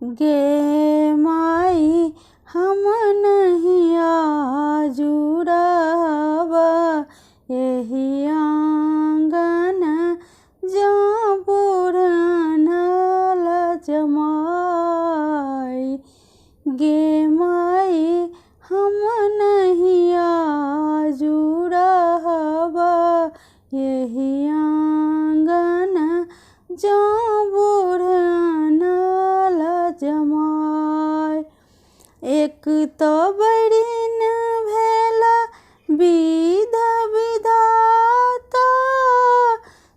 गे माई हम नहीं आजुड़ावा एही आंगन जो पुरान जमाई। गे माई हम नहीं आजुड़ावा एही आंगन जो पुरान जमाई। एक तो बड़ी न भेला विधा विधाता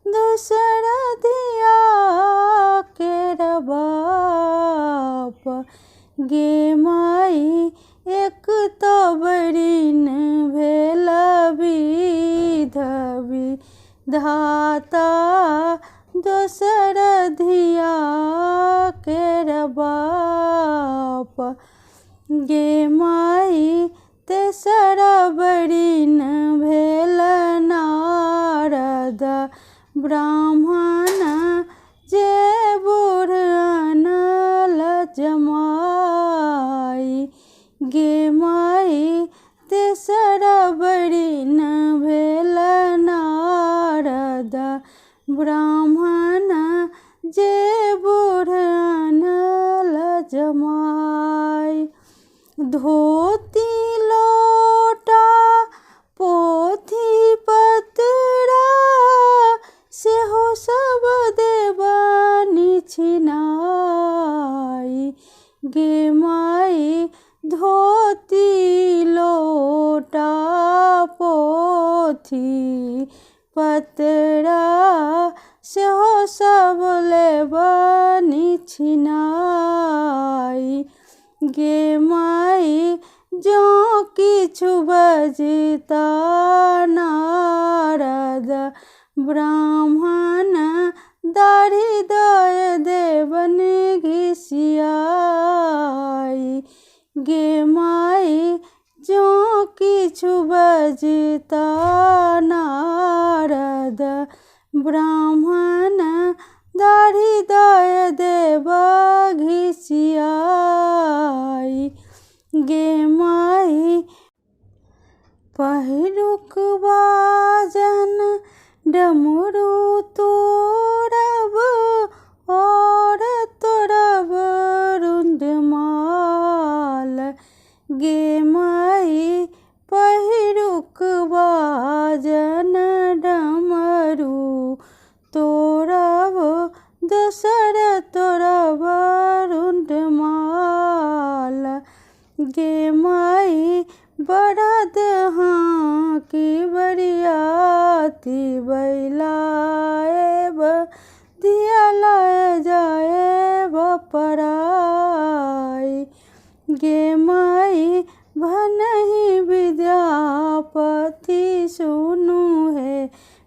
दूसरा दिया के बाप। गे माई एक तो बड़ी न भेला विधा विधाता दूसरा दिया के बाप। गे माई तेसरा बड़ी न भेल नारद ब्राह्मण जे बूढ़ अनल जमाई। गे माई तेसरा बड़ी न भेल नारद ब्राह्मण जे बूढ़ अनल जमाई। धोती लोटा पोथी पतरा से हो सब देवानी छिनाई। गे माई धोती लोटा पोथी पतरा से हो सब लेवानी छिनाई। गे माई जो किछु बजता नारद ब्राह्मण दाढ़ी दय देवन घिसियाई। गे माई जो किछु बजता नारद ब्राह्मण दाढ़ी दय देव घिसियाई। गे माई पहिरुक बाजन डमरू तोड़ब और तोड़ब रुंदमाल। गे माई पहिरुक बाजन डमरू तोड़ब दोसर तोड़ब रुंदमाल। गे माई बरद हाँ की बरियाती बैलाएब दिया लाए जाएब पराई। गे माई भनहि विद्यापति सुनु है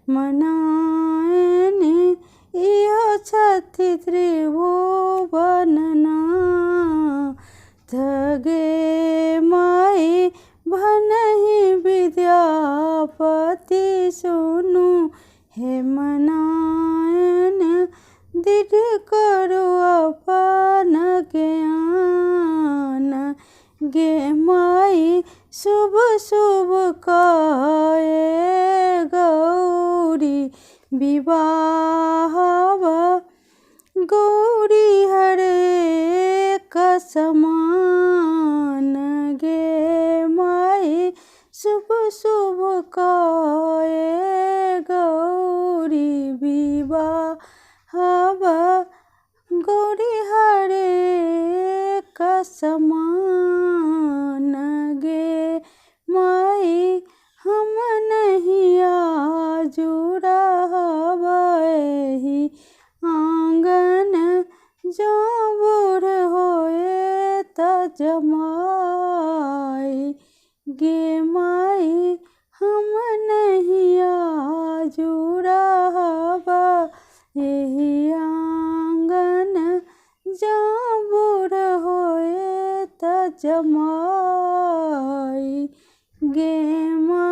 मनाएनि इहो छथि त्रिभुवननाथ। गे माई भनहि विद्यापति सुनु हे मनाएन दृढ़ करो अपन ज्ञान। गे माई शुभ शुभ काए गौरी विवाह गौरी हरे कसमान। गे माई शुभ शुभ काए गौरी विवाह गौरी हरे कसमान। गे माई हम नहीं आजुड़ाव एही आंगन जो बूढ़ होए त जमाई। गे माई हम नहीं आजुड़ाव एही आंगन जो बूढ़ होए त जमाई। गे माई।